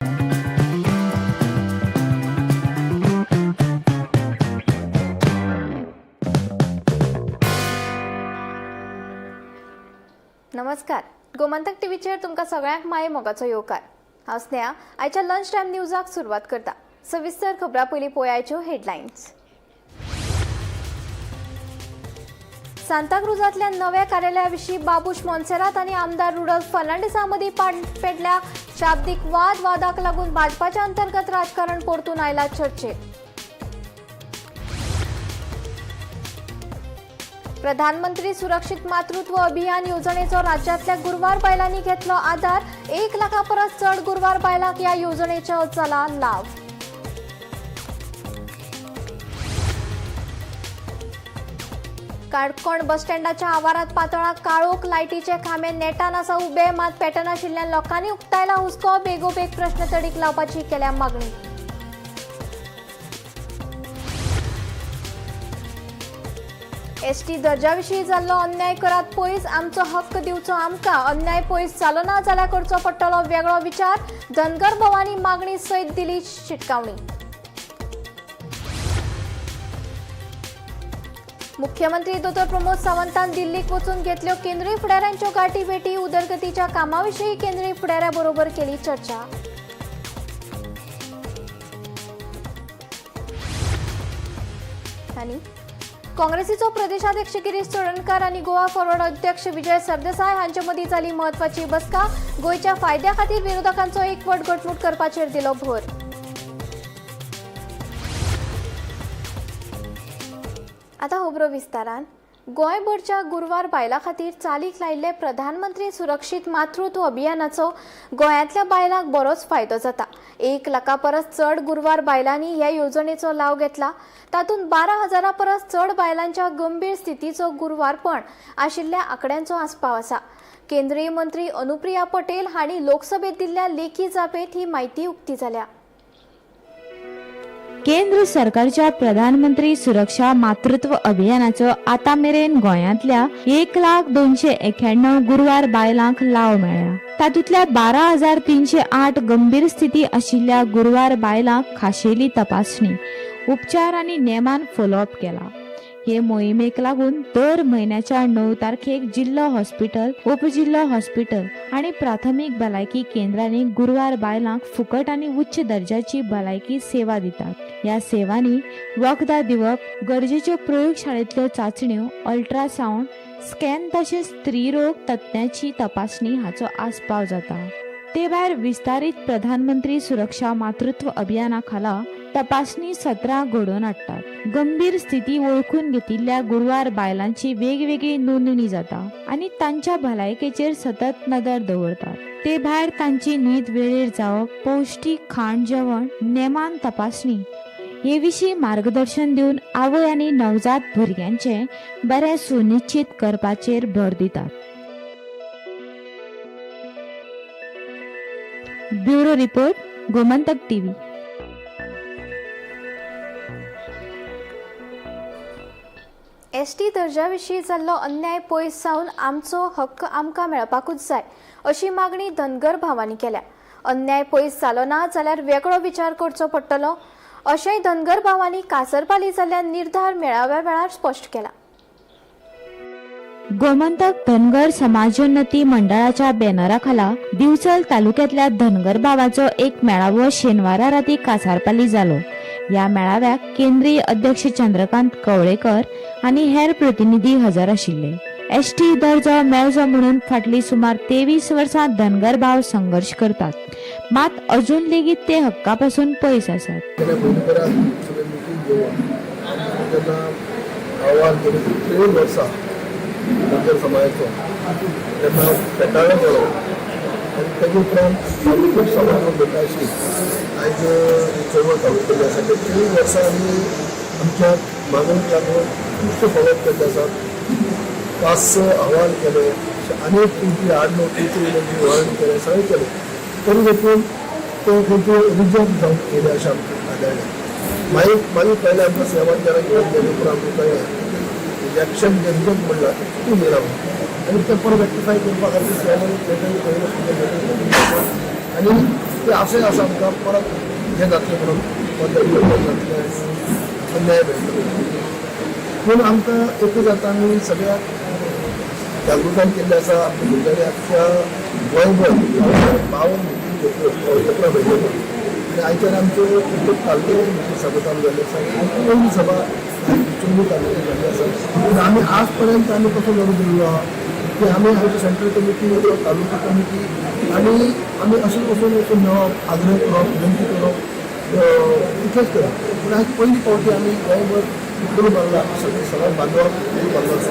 नमस्कार, गोमंतक टीव्हीचेर तुमकां सगळ्यांक माये मोगाचो येवकार। हांव स्नेहा। आयच्या लंच टायम न्यूजाक सुरवात करता। सविस्तर खबरां पयलीं पळोवया आयच्यो हेडलायन्स। सांताक्रुजांतल्या नव्या कार्यालया विशीं बाबूश मोन्सेरात आनी आमदार रुडॉल्फ फर्नांडिसा मदीं पेटल्या शाब्दीक वादाक लागून भाजपाच्या अंतर्गत राजकारण परतून आयला चर्चेर। प्रधानमंत्री सुरक्षित मातृत्व अभियान योजनेचो राज्यातल्या गुरवार बायलांनी घेतलो आधार। 1 लाखा परस चड गुरवार बायलांक ह्या योजनेचो जाला लाभ। काणकोण बस स्टँडाच्या आवारात पातळाक काळोख, लायटीचे खांबे नेटान आसा उबे, मात पेटनाशिल्ल्यान लोकांनी उक्तायला हुस्को। बेगोबेग प्रश्न तडीक लावपाची केल्या मागणी। एसटी दर्जा विशीं जाल्लो अन्याय करात पयस, आमचो हक्क दिवचो आमकां। अन्याय पयस जालो ना जाल्यार करचो पडटलो वेगळो विचार। धनगर भवानी मागणी सयत दिली शिटकावणी। मुख्यमंत्री दोतोर प्रमोद सावंतान दिल्लीक वचून घेतल्यो केंद्रीय फुडाऱ्यांच्यो गाठी भेटी। उदरगतीच्या कामाविशीं केंद्रीय फुडाऱ्या बरोबर केली चर्चा। आनी काँग्रेसीचो प्रदेशाध्यक्ष गिरीश चोडणकार आनी गोवा फॉरवर्ड अध्यक्ष विजय सरदेसाय हांचे मदीं जाली महत्वाची बसका। गोंयच्या फायद्या खातीर विरोधकांचो एकवट घटमूट करपाचेर दिलो भर। आतां खबरो विस्तारान। गोंयभरच्या गुरवार बायलां खातीर चालीक लायिल्ले प्रधानमंत्री सुरक्षित मातृत्व अभियानाचो गोंयांतल्या बायलांक बरोच फायदो जाता। 1 लाखा परस चड गुरवार बायलांनी ह्या योजनेचो लाव घेतला। तातूंत 12,000 परस चड बायलांच्या गंभीर स्थितीचो गुरवारपण आशिल्ल्या आंकड्यांचो आस्पाव आसा। केंद्रीय मंत्री अनुप्रिया पटेल हांणी लोकसभेत दिल्ल्या लेखी जापेत ही म्हायती उक्ती जाल्या। केंद्र सरकारच्या प्रधानमंत्री सुरक्षा मातृत्व अभियानाचो आता मेरेन गोंयांतल्या 1,291 गुरवार बायलांक लाव मेळ्ळा। तातूंतल्या 12,308 गंभीर स्थिती आशिल्ल्या गुरवार बायलांक खाशेली तपासणी, उपचार आनी नेमान फॉलोअप केला। हे मोहिमेक लागून दर म्हयन्याच्या 9 तारखेक जिल्लो हॉस्पिटल, उपजिल्लो हॉस्पिटल आनी प्राथमीक भलायकी केंद्रांनी गुरवार बायलांक फुकट आनी उच्च दर्जाची भलायकी सेवा दितात। ह्या सेवांनी वखदां दिवप, गरजेच्यो प्रयोगशाळेंतल्यो चांचण्यो, अल्ट्रासाउंड, स्कॅन तशेंच स्त्रीरोग तज्ञाची तपासणी हाचो आस्पाव जाता। ते भायर विस्तारीत प्रधानमंत्री सुरक्षा मातृत्व अभियाना खाला तपासणी सत्रां घडोवन हाडटात। गंभीर स्थिती वळखून घेतिल्ल्या गुरवार बायलांची वेगवेगळी नोंदणी जाता आनी तांच्या भलायकेचेर सतत नदर दवरतात। ते भायर तांची न्हीद वेळेर जावप, पौष्टीक खाण जेवण, नेमान तपासणी हे विशीं मार्गदर्शन दिवन आवय आनी नवजात भुरग्यांचे बरें सुनिश्चित करपाचेर भर दितात। Bureau report, Gomantak TV. ST दर्जा विशीं जाल्लो अन्याय पयस जावन आमचो हक्क आमकां मेळपाकूच जाय अशी मागणी धनगर भावांनी केल्या। अन्याय पयस जालो ना जाल्यार वेगळो विचार करचो पडटलो अशेंय धनगर भावांनी कासरपाली जाल्ल्या निर्धार मेळाव्या वेळार स्पश्ट केला। गोमंतक धनगर समाजोन्नती मंडळाच्या बॅनरा खाला दिवचल तालुक्यातल्या धनगर भावाचो एक मेळावो शेनवारा राती कासारपाली जालो। या मेळाव्याक केंद्रीय अध्यक्ष चंद्रकांत कवळेकर आनी हेर प्रतिनिधी हजर आशिल्ले। एसटी दर्जो मेळचो म्हणून फाटली सुमार 23 वर्सां धनगर भाव संघर्ष करतात, मात अजून लेगीत ते हक्का पासून पयस आसात। धनगर समाजाचो तेन्ना पेटाळ्ळो गेलो आनी तेजे उपरांत खूब समाज भेटायची आयज चळवळ चालू केल्ली आसा। 23 वर्सां आमी आमच्या मागणीक लागून खुबशे फॉलोअप केल्ले आसात, 5 अहवाल केले, अनेक तेंची आडनोव तेंची वळण केलें, सगळें केलें, तरी देखून ते खंयचे रिजल्ट जावन येयले अशें आमकां आढळ्ळें। मागीर पयलें आमकां सेवांतल्यान घेवन गेले उपरांत आमकां कळ्ळें एक्शन जे रिजल्ट म्हणला ते कितें मेळ्ळा आनी ते परत रेक्टिफाय करपा खातीर आनी ते अशें आसा आमकां परत हें जातलें म्हणून पद्दत जातलें अन्याय मेळटलो पूण आमकां एकूच जाता आमी सगळ्याक जागृताय केल्ली आसा भुरग्यांनी आख्ख्या गोंयभर 52 मिटींग भेटयल्यो आनी आयच्यान आमच्यो प्रत्येक तालुक्याची मिटींग सभा चालू जाल्ली आसा आमची पयली सभा चुंबी तालुक्यात जाल्ली आसा पूण आमी आज पर्यंत आमी कसो लढो दिल्लो आहा की आमी आमची सेंट्रल कमिटी तालुका कमिटी आनी आमी अशें वचून मेळप आग्रह करप विनंती करप इतलेंच करप पूण आयज पयली फावटी आमी गोंयभर करून बांदला सगळे सगळ्या बांदवाक बांदलो आसा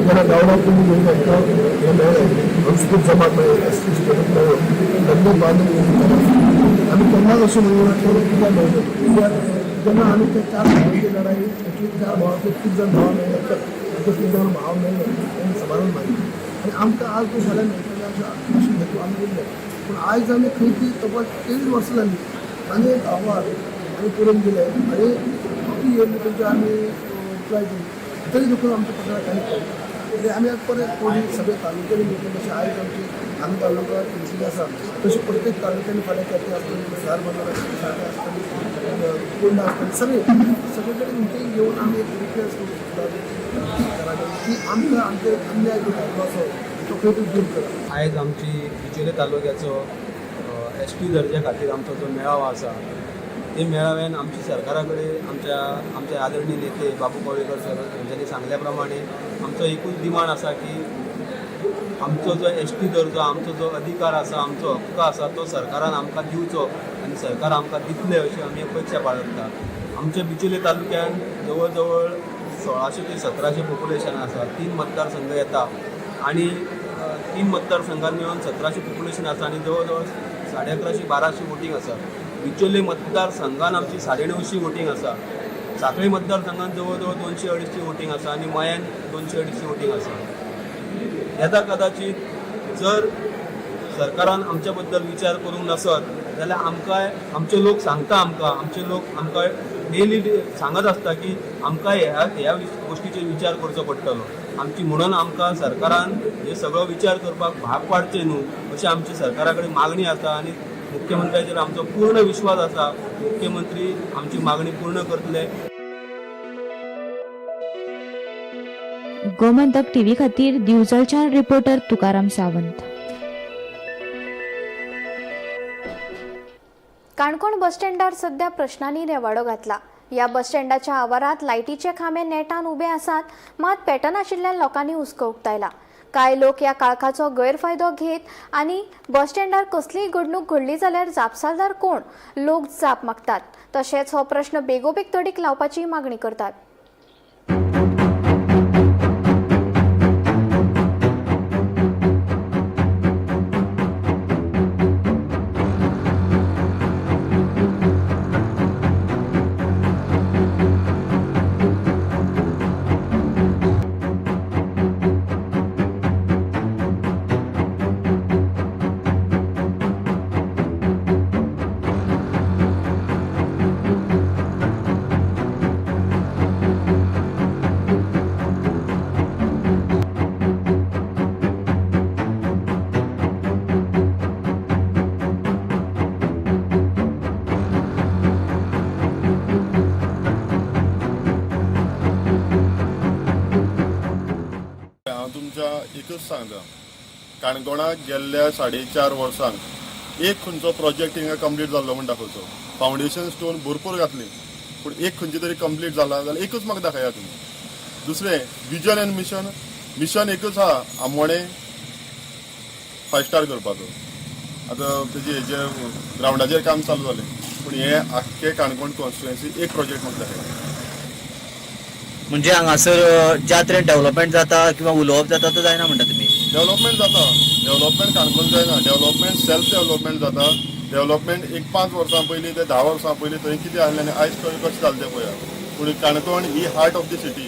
जेन्ना गांवडा तुम्ही हे मेळ्ळे अनुसूचित जमात मेळ्ळे SC स्टेटस मेळ्ळो धंदो बांदून आमी केन्नाच अशें म्हणून कित्याक मेळटलें कित्याक जेन्ना आमी ते 4 भावांची लढाई एकवीस 4 भावांचे 30 जण भाव मेळ्ळे 30 जण भाव मेळ्ळे तेणी समाधान मारलें आनी आमकां आज तूं फाल्यां मेळटलें आसा अशें हेतू आमी दिल्ले पूण आयज आमी खंय ती तब्बल 23 वर्सां जालीं आनी एक आव्हान आमी करून दिलें आनी ती येयल्ली तेंचे आमी रिप्लाय दिली तरी देखून आमच्या पत्राक कांय कळना म्हणजे आमी आज परत कोणी सगळे तालुक्यांनी मेळटले तशें आयज आमची आमी तालुका तेंची आसा तशें प्रत्येक तालुक्यांनी फाल्यां केपें आसतली शार बाजार आसतली साठे आसतली कुंड आसतली सगळे कडेन मिटींग घेवन आमी एक रिक्वेस्ट करूं सोदता की आमकां आमचे अन्याय जो जाल्लो आसा तो खंय तरी दूर करप आयज आमची बिचोले तालुक्याचो ST दर्ज्या खातीर आमचो जो मेळावो आसा ते मेळाव्यान आमची सरकारा कडेन आमचे आदरणीय नेते बाबू कवळेकर सर हांच्यांनी सांगल्या प्रमाणे आमचो एकूच डिमांड आसा की आमचो जो ST दर्जो आमचो जो अधिकार आसा आमचो हक्क आसा तो सरकारान आमकां दिवचो आनी सरकार आमकां दितले अशी आमी अपेक्षा बाळगता आमच्या बिचोले तालुक्यान जवळ जवळ 1600 ते 1700 पॉप्युलेशन आसा 3 मतदारसंघ येता आनी 3 मतदारसंघान मेळून 1700 पॉप्युलेशन आसा आनी जवळ जवळ 1150-1200 वोटींग आसा बिचोले मतदारसंघान आमची 950 वोटींग आसा सांखळे मतदारसंघान जवळ जवळ 200-250 वोटींग आसा आनी मयान 200-250 वोटींग आसा येता कदाचित जर सरकारान आमच्या बद्दल विचार करूंक नसत जाल्यार आमकां आमचे लोक सांगता आमचे लोक आमकां डेली सांगत आसता की आमकां ह्या गोश्टीचेर विचार करचो पडटलो आमची म्हणून आमकां सरकारान हे सगळो विचार करपाक भाग पाडचें न्हू अशी आमची सरकारा कडेन मागणी आसा आनी मुख्यमंत्र्याचेर आमचो पूर्ण विश्वास आसा मुख्यमंत्री आमची मागणी पूर्ण करतले गोमंतक टीव्ही खातीर दिवचलच्यान रिपोर्टर तुकाराम सावंत. काणकोण बस स्टँडार सध्या प्रश्नांनी रेवाडो घातला. या बस स्टँडाच्या आवारात लायटीचे खांबे नेटान उबे आसात मात पेटनाशिल्ल्या लोकांनी हुस्को उक्तायला. कांय लोक ह्या काळखाचो गैरफायदो घेत आनी बस स्टँडार कसलीय घडणूक घडली जाल्यार जापसालदार कोण लोक जाप मागतात. तशेंच हो प्रश्न बेगोबेग तडीक लावपाची मागणी करतात. एकच सांगता काणकोणाक गेल्ल्या 4.5 वर्सांक एक खंयचो प्रोजेक्ट हिंगा कंप्लीट जाल्लो म्हण दाखोवचो फावंडेशन स्टोन भरपूर घातली पूण एक खंयची तरी कंप्लीट जाला जाल्यार एकच म्हाका दाखया तुमी. दुसरें विजन एंड मिशन एकच आहा आमोणे 5 स्टार करपाचो. आतां तेजे हेजे ग्रावंडाचेर काम चालू जालें पूण हे आख्खे काणकोण कॉन्स्टिट्युएन्सी एक प्रोजेक्ट म्हाका दाखया. म्हणजे हांगासर ज्या तरेन डेव्हलपमेंट जाता किंवा उलोवप जाता तो जायना म्हणटा तुमी. डेव्हलपमेंट जाता डेव्हलपमेंट काणकोण जायना डेव्हलपमेंट सेल्फ डेव्हलपमेंट जाता. डेव्हलपमेंट एक 5 वर्सां पयलीं ते 10 वर्सां पयलीं थंय कितें आहलें आनी आयज खंय कशें जालें तें पळया. पूण काणकोण ही हार्ट ऑफ द सिटी.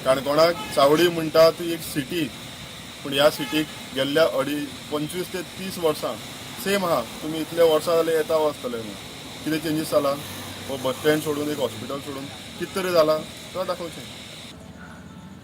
काणकोणाक चावडी म्हणटा ती एक सिटी पूण ह्या सिटीक गेल्ल्या 25 ते 30 वर्सां सेम आहा. तुमी इतले वर्सां जाले येता वचतले न्हू. कितें चेंजीस जाला हो बस स्टँड सोडून एक हॉस्पिटल सोडून कितें तरी जाला तो दाखोवचें.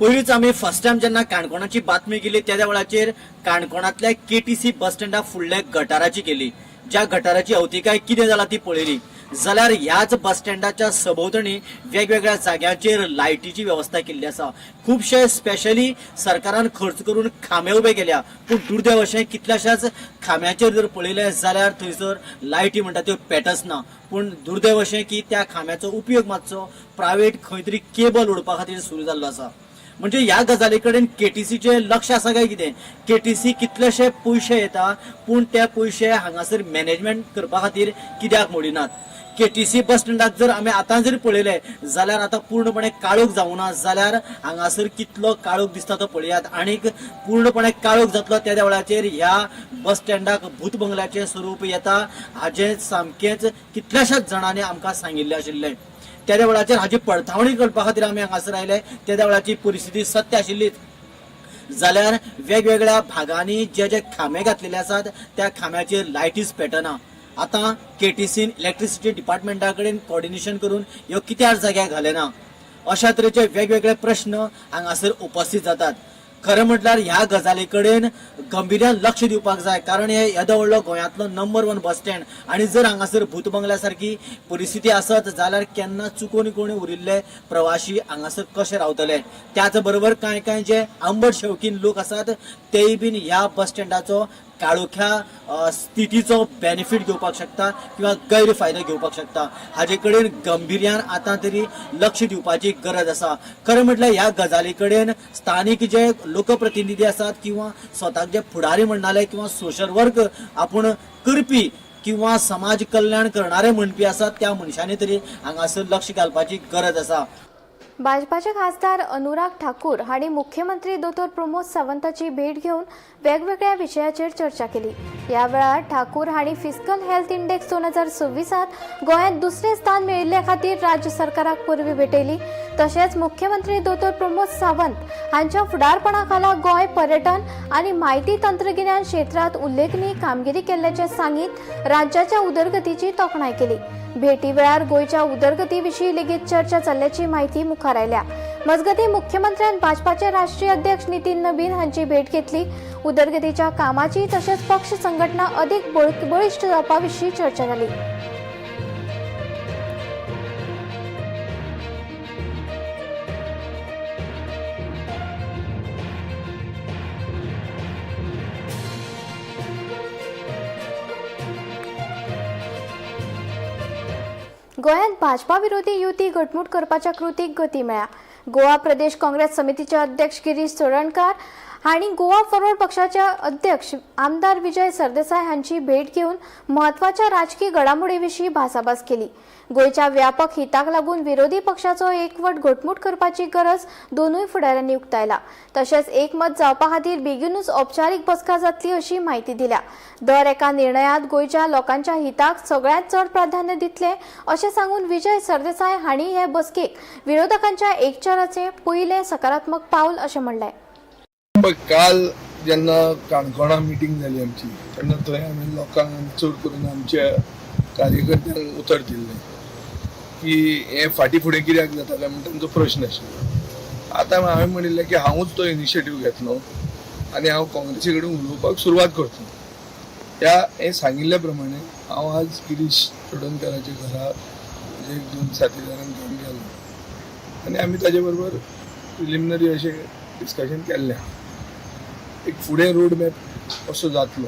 पयलींच आमी फर्स्ट टाइम जेन्ना काणकोणाची बातमी केली त्या वेळाचेर काणकोणातल्या केटीसी बस स्टँडा फुडल्या गटाराची केली. ज्या गटाराची अवतिकाय कितें जाला ती पळयली जाल्यार ह्याच बस स्टँडाच्या सभोवतणी वेगवेगळ्या जाग्यांचेर लायटीची व्यवस्था केल्ली आसा. खुबशे स्पेशली सरकारान खर्च करून खांबे उबे केल्या, पूण दुर्दैव अशें कितल्याशाच खांब्याचेर जर पळयलें जाल्यार थंयसर लायटी म्हणटा त्यो पेटच ना. पूण दुर्दैव अशें की त्या खांब्याचो उपयोग मातसो प्रायव्हेट खंय तरी केबल ओडपा खातीर सुरू जाल्लो आसा. म्हणजे ह्या गजाली कडेन केटीसीचे लक्ष आसा काय कितें? केटीसी कितलेशे पयशे येता पूण ते पयशे हांगासर मॅनेजमेंट करपा खातीर कित्याक मोडिनात? केटीसी बस स्टँडाक जर आमी आतां जर पळयले जाल्यार आतां पूर्णपणे काळोख जावना जाल्यार हांगासर कितलो काळोख दिसता तो पळयात. आनीक पूर्णपणे काळोख जातलो त्या वेळाचेर ह्या बस स्टँडाक भूत बंगल्याचें स्वरूप येता हाजें सामकेंच कितल्याशाच जाणांनी आमकां सांगिल्लें आशिल्लें. त्या वेळाचेर हाजी पडताळणी करपा खातीर आमी हांगासर आयले. त्या वेळाची परिस्थिती सत्य आशिल्लीच जाल्यार वेगवेगळ्या भागांनी जे जे खांबे घातलेले आसात त्या खांब्याचेर लायटीच पेटना. आतां केटीसीन इलेक्ट्रिसिटी डिपार्टमेंटा कडेन कोऑर्डिनेशन करून ह्यो कित्याक जाग्यार घालेना अशा तरेचे वेगवेगळे प्रश्न हांगासर उपस्थित जातात. खरें म्हटल्यार ह्या गजाली कडेन गंभीर्यान लक्ष दिवपाक जाय, कारण हे येदो व्हडलो गोंयांतलो नंबर 1 बस स्टँड आनी जर हांगासर भूत बंगल्या सारखी परिस्थिती आसत जाल्यार केन्ना चुकोवन कोणी उरिल्ले प्रवाशी हांगासर कशे रावतले. त्याच बरोबर कांय जे आंबट शौकीन लोक आसात तेय बीन ह्या बस स्टँडाचो काळोख्या स्थितीचो बेनिफीट घेवपाक शकता किंवा गैरफायदो घेवपाक शकता. हाजे कडेन गंभीर्यान आतां तरी लक्ष दिवपाची गरज आसा. खरें म्हटल्यार ह्या गजाली कडेन स्थानीक जे लोकप्रतिनिधी आसात किंवा स्वताक जे फुडारी म्हणणाले किंवा सोशल वर्क आपूण करपी किंवा समाज कल्याण करणारे म्हणपी आसात त्या मनशांनी तरी हांगासर लक्ष घालपाची गरज आसा. भाजपाचे खासदार अनुराग ठाकूर हांणी मुख्यमंत्री दोतोर प्रमोद सावंताची भेट घेऊन वेगवेगळ्या विशयाचेर चर्चा केली. या वेळार ठाकूर हांणी फिस्कल हेल्थ इंडेक्स 2026 गोंयांत दुसरे स्थान मेळिल्ले खातीर राज्य सरकाराक परबी भेटयली. तशेंच मुख्यमंत्री दोतोर प्रमोद सावंत हांच्या फुडारपणा खाला गोंय पर्यटन आनी माहिती तंत्रगिन्यान क्षेत्रांत उल्लेखनीय कामगिरी केल्ल्याचे सांगीत राज्याच्या उदरगतीची तोखणाय केली. भेटी वेळार गोंयच्या उदरगती विशीं लेगीत चर्चा चल्ल्याची माहिती मुखार आयल्या. मजगतीं मुख्यमंत्र्यान भाजपाचे राष्ट्रीय अध्यक्ष नितीन नबीन हांची भेट घेतली. उदरगतीच्या कामाची तशेंच पक्ष संघटना अदीक बळिश्ट जावपा विशीं चर्चा जाली. गोंयांत भाजपा विरोधी युती घटमूट करपाच्या कृतीक गती मेळ्ळ्या. गोवा प्रदेश काँग्रेस समितीचे अध्यक्ष गिरीश चोडणकार हांणी गोवा फॉरवर्ड पक्षाचे अध्यक्ष आमदार विजय सरदेसाय हांची भेट घेवन म्हत्वाच्या राजकीय घडामोडी विशीं भासाभास केली. गोंयच्या व्यापक हिताक लागून विरोधी पक्षाचो एकवट घटमूट करपाची गरज दोनूय फुडाऱ्यांनी उक्तायला. तशेंच एकमत जावपा खातीर बेगीनूच औपचारीक बसका जातली अशी माहिती दिल्या. दर एका निर्णयांत गोंयच्या लोकांच्या हिताक सगळ्यांत चड प्राधान्य दितले अशें सांगून विजय सरदेसाय हांणी हे बसकेक विरोधकांच्या एकचाराचें पयलें सकारात्मक पावल अशें म्हणलें. काल जेन्ना काणकोणा मिटींग जाली आमची तेन्ना थंय आमी लोकांक चड करून आमच्या कार्यकर्त्यांक उतर दिल्लें की हे फाटीं फुडें कित्याक जातालें म्हणून तांचो प्रश्न आशिल्लो. आतां हांवें म्हणिल्लें की हांवूच तो इनिशिएटीव घेतलो आनी हांव काँग्रेसी कडेन उलोवपाक सुरवात करतलो. हे सांगिल्ल्या प्रमाणे हांव आज गिरीश चोडणकाराच्या घरा एक 2 साथीदारांक घेवन गेलो आनी आमी ताजे बरोबर प्रिलिमिनरी अशें डिस्कशन केल्लें. एक फुडें रोड मॅप असो जातलो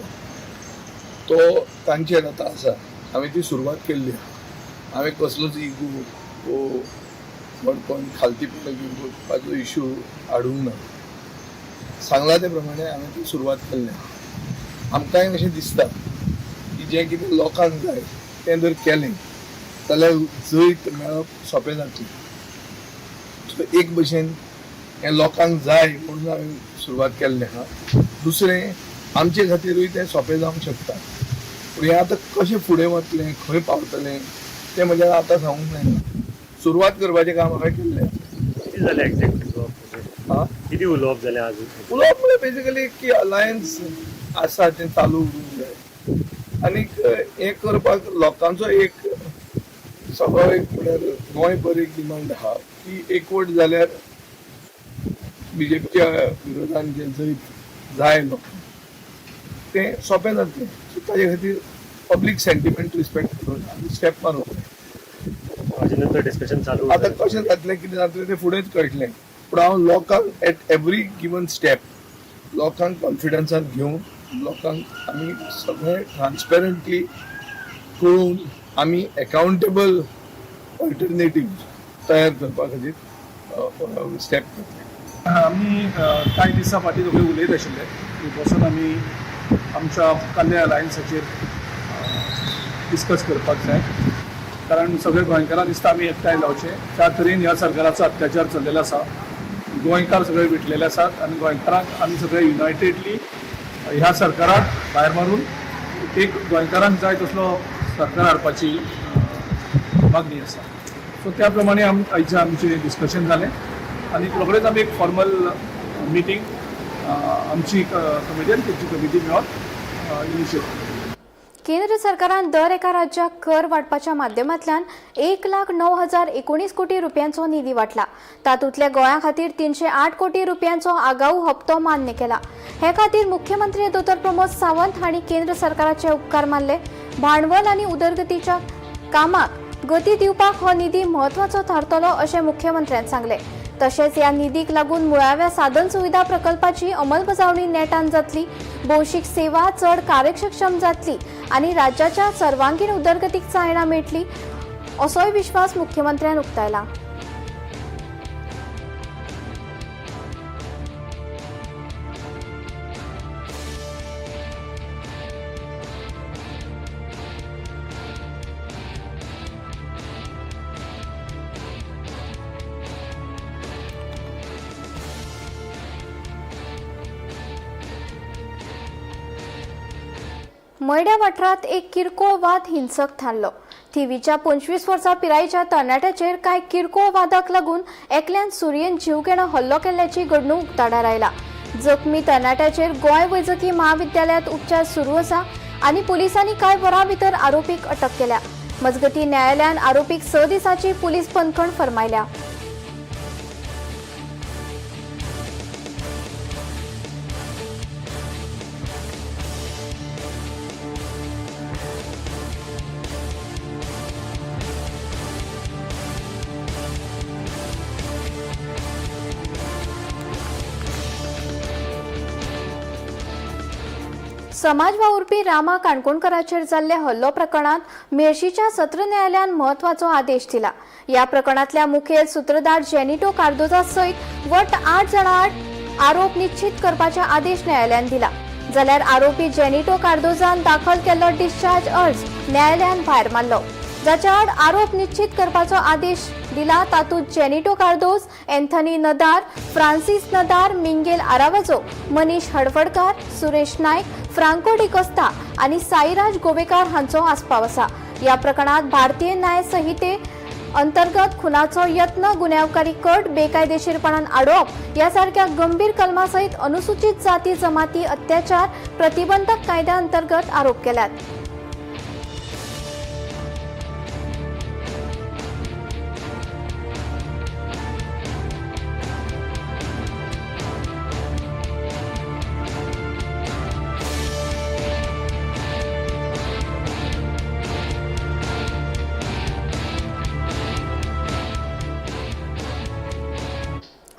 तो तांचेर आतां आसा. हांवें ती सुरवात केल्ली. हांवें कसलोच इगो मडपण खालतीपण घेवपाचो इश्यू हाडूंक ना. सांगला ते प्रमाणे हांवें ती सुरवात केल्ली. आमकांय अशें दिसता की जें कितें लोकांक जाय तें जर केलें जाल्यार जैत मेळप सोंपें जातलें. सो एक भशेन हें लोकांक जाय म्हणून हांवें सुरवात केल्लें आहा. दुसरें आमचे खातीरूय तें सोंपें जावंक शकता. पूण हें आतां कशें फुडें वतलें खंय पावतलें तें म्हज्यान आतां सांगूंक जायना. सुरवात करपाचें काम हांवें केल्लें. किती जालें एक्झॅक्टली किती उलोवप जालें अजून? उलोवप म्हळ्यार बेजिकली की अलायन्स आसा तें चालू उरूंक जाय आनीक हें करपाक लोकांचो एक स्वाभावीक म्हळ्यार गोंयभर एक डिमांड आहा की एकवट जाल्यार बीजेपीच्या विरोधान जे जैत जाय ते सोंपें जातलें. सो ताजे खातीर पब्लीक सेंटिमेंट रिस्पेक्ट करून आमी स्टेप मारूं. हाजे नंतर डिस्कशन चालू आतां कशें जातलें कितें जातलें तें फुडेंच कळटलें. पूण हांव लोकांक एट एवरी गिवन स्टेप लोकांक कॉन्फिडन्सान घेवन लोकांक आमी सगळें ट्रान्सपेरंटली कळून आमी अकाउंटेबल ऑल्टरनेटीव तयार करपा खातीर स्टेप करतले. आमी कांय दिसा फाटीं सगळे उलयत आशिल्ले की बसून आमी आमच्या कल्याण अलायन्साचेर डिस्कस करपाक जाय. कारण सगळे गोंयकारांक दिसता आमी एकठांय जावचे. त्या तरेन ह्या सरकाराचो अत्याचार चल्लेलो आसा. गोंयकार सगळे विटलेले आसात आनी गोंयकारांक आमी सगळे युनायटेडली ह्या सरकाराक भायर मारून एक गोंयकारांक जाय तसलो सरकार हाडपाची मागणी आसा. सो त्या प्रमाणे आयचें आमचें डिस्कशन जालें आनी रोखडेच आमी एक फॉर्मल मिटींग आमची कमिटी आनी तेंची कमिटी मेळोन इनिशिएट केली. केंद्र सरकारान दर एका राज्याक कर वाडपाच्या माध्यमांतल्यान 1,09,019 कोटी रुपयांचो निधी वाटला. तातूंतल्या गोंया खातीर 308 कोटी रुपयांचो आगाऊ हप्तो मान्य केला. हे खातीर मुख्यमंत्री डॉ. प्रमोद सावंत हांणी केंद्र सरकाराचे उपकार मानले. भांडवल आनी उदरगतीच्या कामाक गती दिवपाक हो निधी म्हत्वाचो थारतलो अशें मुख्यमंत्र्यान सांगले. तशेंच ह्या निधीक लागून मुळाव्या साधन सुविधा प्रकल्पाची अंमलबजावणी नेटान जातली, भौशीक सेवा चड कार्यक्षम जातली आनी राज्याच्या सर्वांगीण उदरगतीक चालना मेळटली असोय विश्वास मुख्यमंत्र्यान उक्तायला. मयड्या वाठारात एक किरकोळ वाद हिंसक थारलो. थिवीच्या 25 वर्सां पिरायेच्या तरणाट्याचेर कांय किरकोळ वादाक लागून एकल्यान सुरयेन जीवघेणो हल्लो केल्ल्याची घडणूक उक्ताडार आयला. जखमी तरणाट्याचेर गोंय वैजकी महाविद्यालयांत उपचार सुरू आसा आनी पुलिसांनी कांय वरां भितर आरोपीक अटक केल्या. मजगतीं न्यायालयान आरोपीक 6 दिसांची पुलीस बंदखण फर्मायल्या. समाज वावुरपी रामा काणकोणकराचेर जाल्ले हल्लो प्रकरणात मेर्शीच्या सत्र न्यायालयान म्हत्वाचो आदेश दिला. ह्या प्रकरणातल्या मुखेल सूत्रधार जेनिटो कार्दोजा सयत वट 8 जाणां आरोप निश्चित करपाचे आदेश न्यायालयान दिला. जाल्यार आरोपी जेनिटो कार्दोजान दाखल केल्लो डिस्चार्ज अर्ज न्यायालयान भायर मारलो. जाच्या आड आरोप निश्चित करपाचो आदेश दिला. तातूंत जेनिटो कार्दोज, एंथनी नदार, फ्रांसिस नदार, मिंगेल आरावाजो, मनीष हडफडकार, सुरेश नायक, फ्रांको डिकोस्ता आनी साईराज गोवेकार हांचो आस्पाव आसा. ह्या प्रकरणात भारतीय न्याय संहिते अंतर्गत खुनाचो यत्न, गुन्यांवकारी कट, बेकायदेशीरपणान आडोवप ह्या सारख्या गंभीर कलमा सयत अनुसूचित जाती जमाती अत्याचार प्रतिबंधक कायद्या अंतर्गत आरोप केल्यात.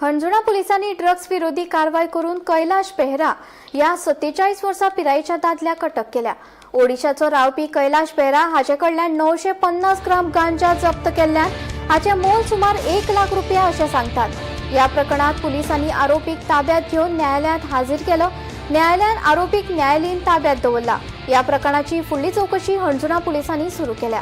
हणजुणा पुलिसांनी ड्रग्स विरोधी कारवाय करून कैलाश बेहरा या 47 वर्सां पिरायेच्या दादल्याक अटक केल्या. ओडिशाचो रावपी कैलाश बेहरा हाचे कडल्यान 950 ग्राम गांजा जप्त केल्ल्यान हाचे मोल सुमार 1 लाख रुपया अशें सांगतात. ह्या प्रकरणात पुलिसांनी आरोपीक ताब्यात घेवन न्यायालयांत हाजीर केलो. न्यायालयान आरोपीक न्यायालयीन ताब्यात दवरला. ह्या प्रकरणाची फुडली चौकशी हणजुणा पुलिसांनी सुरू केल्या.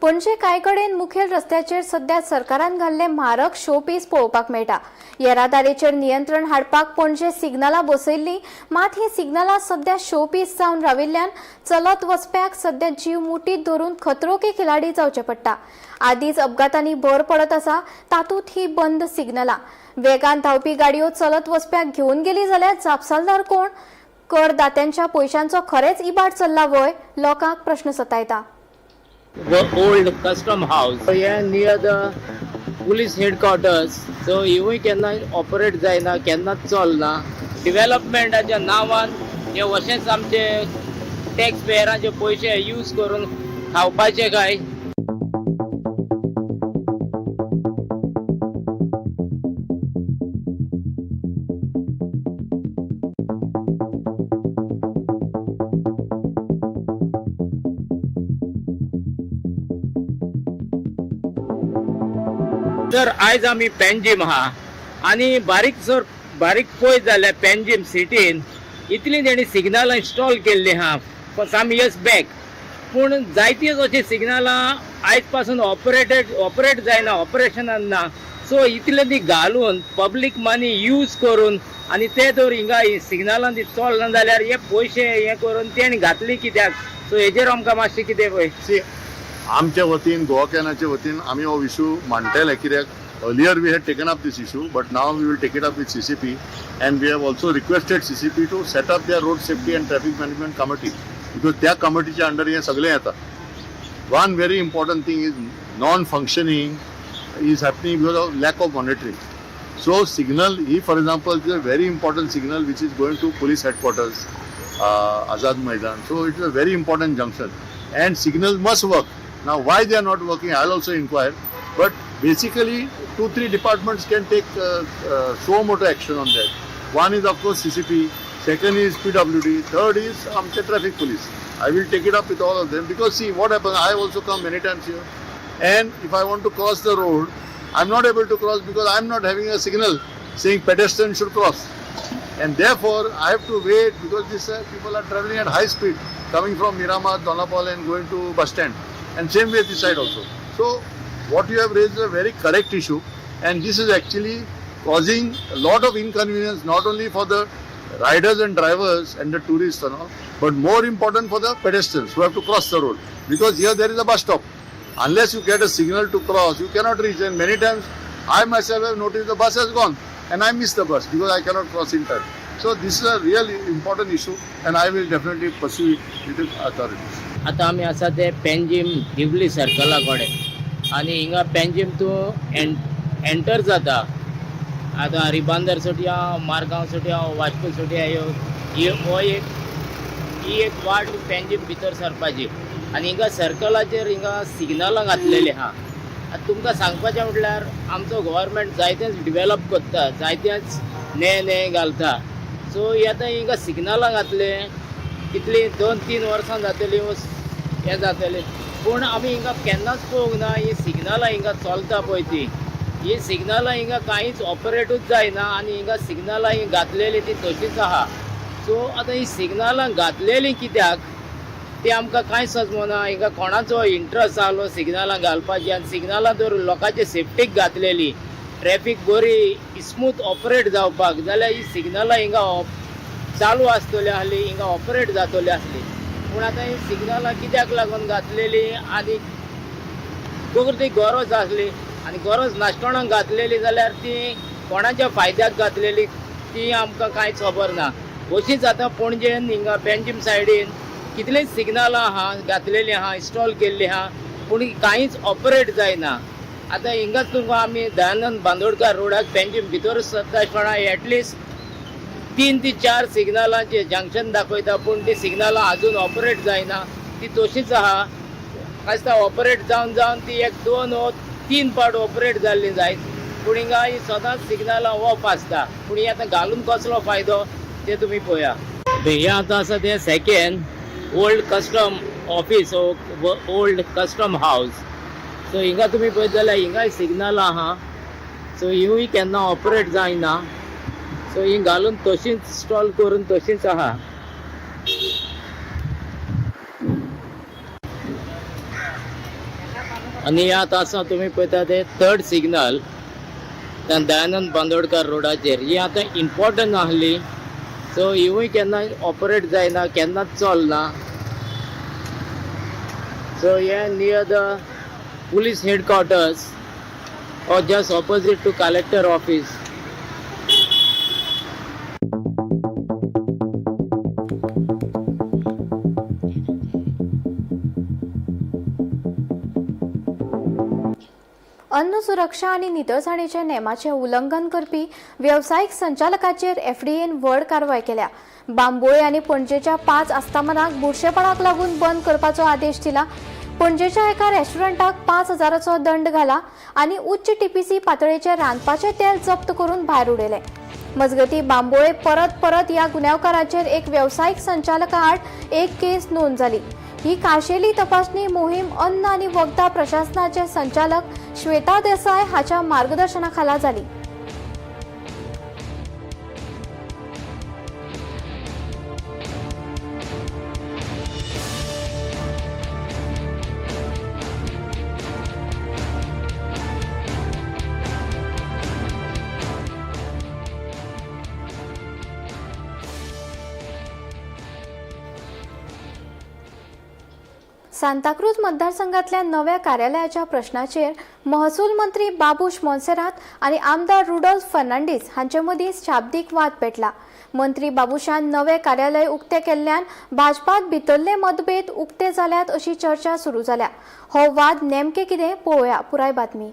पणजे कांय कडेन मुखेल रस्त्याचेर सध्या सरकारान घाल्ले म्हारग शो पीस पळोवपाक मेळटा. येरादारीचेर नियंत्रण हाडपाक पणजे सिग्नलां बसयल्लीं, मात ही सिग्नलां सध्या शो पीस जावन राविल्ल्यान चलत वचप्याक सध्या जीव मुठीत धरून खतरो के खिलाडी जावचे पडटा. आदींच अपघातांनी भर पडत आसा, तातूंत ही बंद सिग्नलां. वेगान धांवपी गाडयो चलत वचप्याक घेवन गेली जाल्यार जापसालदार कोण? करदात्यांच्या पयशांचो खरेच इबाड चल्ला वय? लोकांक प्रश्न सतायता. old custom house here near the police headquarters, so इवूय केन्ना ऑपरेट जायना, केन्नाच चलना. डेव्हलपमेंटाच्या नांवान हे अशेंच आमचे टॅक्स पेयरांचे पयशे यूज करून खावपाचे काय? तर आयज आमी पेंजीम आहा आनी बारीक पळयत जाल्यार पेंजीम सिटीन इतली तेणी सिग्नलां इन्स्टॉल केल्ली आहा सम इयर्स बॅक, पूण जायतीच अशी सिग्नलां आयज पासून ऑपरेट जायना, ऑपरेशनान ना. सो इतले ती घालून पब्लीक मनी यूज करून आनी ते तर हिंगा सिग्नलां ती चलना जाल्यार हे पयशे हे करून तेणी घातली कित्याक? सो हेजेर आमकां मातशें कितें पळय आमच्या वतीन गोवा कॅनाच्या वतीन आमी हो इशू मांडटले, कित्याक earlier we had taken up this issue, but now we will take it up with CCP and we have also requested CCP to set up their road safety and traffic management committee, because त्या कमिटीच्या under हे सगळे येता. One very important thing is non-functioning is happening because of lack of monitoring. So signal, for example, is a very important signal which is going to police headquarters, Azad Maidan. So it is a very important junction and signals must work. Now why they are not working, I'll also inquire, but basically 2-3 departments can take so much action on that. One is of course CCP, second is PWD, third is traffic police. I will take it up with all of them, because see what happens, I have also come many times here, and if I want to cross the road, I'm not able to cross because I'm not having a signal saying pedestrians should cross, and therefore I have to wait, because these people are traveling at high speed coming from Miramar, Donapal and going to bus stand, and same way this side also. So what you have raised is a very correct issue, and this is actually causing a lot of inconvenience, not only for the riders and drivers and the tourists and all, but more important for the pedestrians who have to cross the road, because here there is a bus stop. Unless you get a signal to cross, you cannot reach, and many times I myself have noticed the bus has gone and I miss the bus because I cannot cross in time. So this is a really important issue, and I will definitely pursue it with the authorities. आता आमी आसा ते पेंजीम दिवली सर्कला कडेन, आनी हिंगा पेंजीम तूं enter जाता. आतां रिबांदर सुटया, मारगांव सुटया, वास्को सुटया, ही एक वाट पेंजीम भितर सरपाची. आनी हिंगा सर्कलाचेर हिंगा सिग्नलां घातलेली आहा. आतां तुमकां सांगपाचें म्हटल्यार आमचो गव्हर्मेंट जायतेच डिवेलप करता, जायतेच ने घालता. सो आतां हिंगा सिग्नलां घातले, कितली 2-3 वर्सां जातली हे जातले, पूण आमी हिंगा केन्नाच पळोवंक ना ही सिग्नलां हिंगा चलता पळय ती. ही सिग्नलां हिंगा कांयच ऑपरेटूच जायना, आनी हिंगा सिग्नलां ही घातलेली ती तशीच आहा. सो आतां ही सिग्नलां घातलेली कित्याक ती आमकां कांय समजना. हिंगा कोणाचो इंट्रस्ट आसलो सिग्नलां घालपाची, आनी सिग्नलां तर लोकांचे सेफ्टीक घातलेली, ट्रॅफिक बरी स्मूथ ऑपरेट जावपाक, जाल्यार ही सिग्नलां हिंगा चालू आसतली आसली, हिंगा ऑपरेट जातली आसली. पूण आतां ही सिग्नलां कित्याक लागून घातलेली, आनी ती गरज आसली, आनी गरज नासतना घातलेली जाल्यार ती कोणाच्या फायद्याक घातलेली ती आमकां कांयच खबर ना. अशीच आतां पणजेन हिंगा पेंजीम सायडीन कितलीच सिग्नलां आहा घातलेली आहा, इन्स्टॉल केल्ली आहा, पूण कांयच ऑपरेट जायना. आतां हिंगाच तुमकां आमी दयानंद बांदोडकार रोडाक पेंजीम भितर सरता आसतना एटलिस्ट 3 ते 4 सिग्नलांचे जंक्शन दाखयता, पूण ती सिग्नलां अजून ऑपरेट जायना, ती तशीच आहा. आसता ऑपरेट जावन ती 1-2 वा 3 पावट ऑपरेट जाल्ली जायत, पूण हिंगा ही सदांच सिग्नलां ऑफ आसता. पूण ही आतां घालून कसलो फायदो ते तुमी पळया. हे आतां आसा ते second old custom office, old custom house. So हिंगा तुमी पळयत जाल्यार हिंगाय सिग्नलां आहा. सो हिवूय केन्ना ऑपरेट जायना. सो ही घालून तशीच इन्स्टॉल करून तशीच आहा. आनी आतां आसा तुमी पळयता ते 3rd सिग्नल दयानंद बांदोडकर रोडाचेर ही आतां इम्पॉर्टंट आसली, सो हिवूय केन्ना ऑपरेट जायना, केन्नाच चलना. सो हे near the police headquarters or just opposite to collector office. अन्न सुरक्षा आणि नितळसाणीच्या नेमाचे उल्लंघन करपी व्यावसायिक संचालकाचेर एफडीएन व्हड कारवाय केल्या. बांबोळे आणि पणजेच्या 5 आस्थापनाक बुरशेपणाक लागून बंद करपाचो आदेश दिला. पणजेच्या एका रेस्टॉरंटाक 5,000चो दंड घाला आणि उच्च टीपीसी पातळीचे रांदपाचे तेल जप्त करून भायर उडयले. मजगती बांबोळे परत या गुन्यांवकाराचेर एक व्यावसायिक संचालका आड एक केस नोंद जाली. ही खाशेली तपासणी मोहीम अन्न आणि वखदां प्रशासनाचे संचालक श्वेता देसाय हाच्या मार्गदर्शनाखाला जाली. सांताक्रूज मतदारसंघातल्या नव्या कार्यालयाच्या प्रश्नाचेर महसूल मंत्री बाबूश मोन्सेरात आणि आमदार रुडोल्फ फर्नांडीस हांचे मदीं शाब्दीक वाद पेटला. मंत्री बाबूशान नवे कार्यालय उक्ते केल्ल्यान भाजपात भितरले मतभेद उक्ते जाल्यात अशी चर्चा सुरू जाल्या. हो वाद नेमके कितें पळोवया पुराय बातमी.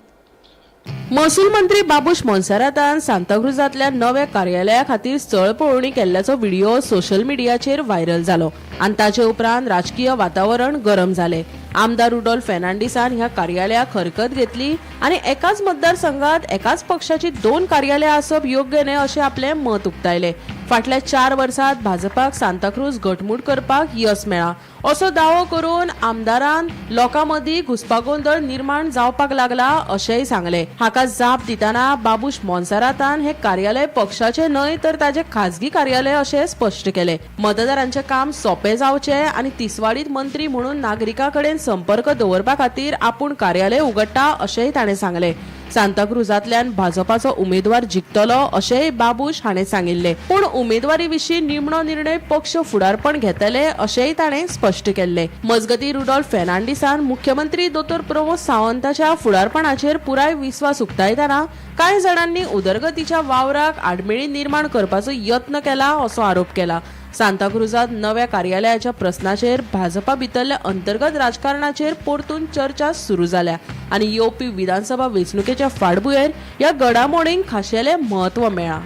महसूल मंत्री बाबूश मोन्सेरातान सांताक्रूजातल्या नव्या कार्यालया खातीर स्थळ पळोवणी केल्ल्याचो व्हिडिओ सोशल मिडियाचेर व्हायरल जालो आनी ताचे उपरांत राजकीय वातावरण गरम जाले. आमदार रुडोल्फ फर्नांडीसान ह्या कार्यालयाक हरकत घेतली आनी एकाच मतदारसंघात एकाच पक्षाची 2 कार्यालयां आसप योग्य न्हय अशें आपलें मत उक्तायलें. फाटल्या 4 वर्सांत भाजपाक सांताक्रूज घटमूट करपाक यश मेळ्ळा असो दावो करून आमदारान लोकां मदीं घुसपागोंदळ निर्माण जावपाक लागला अशेंय सांगलें. हाका जाप दितना बाबूश मोन्सेरातान हे कार्यालय पक्षाचे न्हय तर ताचे खाजगी कार्यालय अशें स्पश्ट केलें. मतदारांचें काम सोंपें जावचें आनी तिसवाडीत मंत्री म्हणून नागरिकां कडेन संपर्क दवरपा खातीर आपूण कार्यालय उगडटा अशेंय ताणें सांगलें. सांताक्रूजांतल्यान भाजपाचो उमेदवार जिखतलो अशेंय बाबूश हाणें सांगिल्लें, पूण उमेदवारी विशीं निमणो निर्णय पक्ष फुडारपण घेतले अशेंय ताणें स्पश्ट केल्लें. मजगतीं रुडोल्फ फर्नांडीसान मुख्यमंत्री दोतोर प्रमोद सावंताच्या फुडारपणाचेर पुराय विस्वास उक्तायतना कांय जाणांनी उदरगतीच्या वावराक आडमेळी निर्माण करपाचो यत्न केला असो आरोप केला. सांताक्रूजात नव्या कार्यालयाच्या प्रस्नाचेर भाजपा भितरल्या अंतर्गत राजकारणाचेर परतून चर्चा सुरू जाल्या आनी येवपी विधानसभा वेंचणुकेच्या फाटभुंयेर ह्या घडामोडींक खाशेलें म्हत्व मेळ्ळा.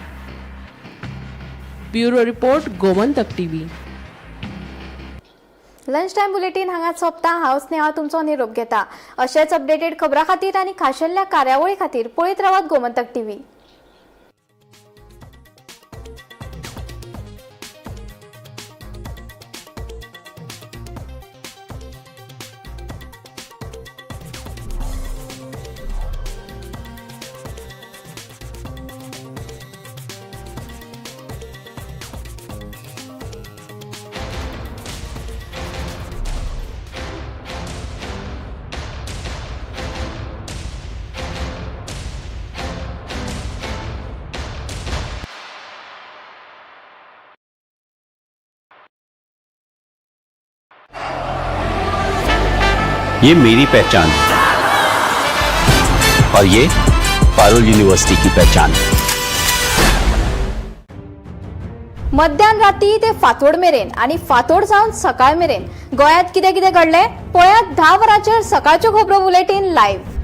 Bureau report Gomantak TV. Lunch time bulletin हांगा सोंपता. हांव स्नेहा तुमचो निरोप घेता. अशेच अपडेटेड खबरां खातीर आनी खाशेल्या कार्यावळी खातीर पळयत रावात गोमंतक टीव्ही. ये मेरी पहचान है और ये पारुल यूनिवर्सिटी की पहचान है. मध्यान राती ते फातोड मेरेन आणि फातोड जावन सकाळ मेरेन गोंयांत कितें कितें घडलें पळयात 10 वरांचेर सकाळच्यो खबरो बुलेटिन लायव्ह.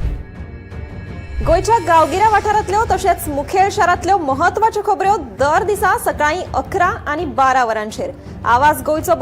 गोयच्या गांवगिऱ्या वाठारांतल्यो तशेंच मुखेल शारांतल्यो महत्वाच्यो खबरो दर दिसा सकाळीं 11 आनी 12 वरांचेर. आवाज गोयचो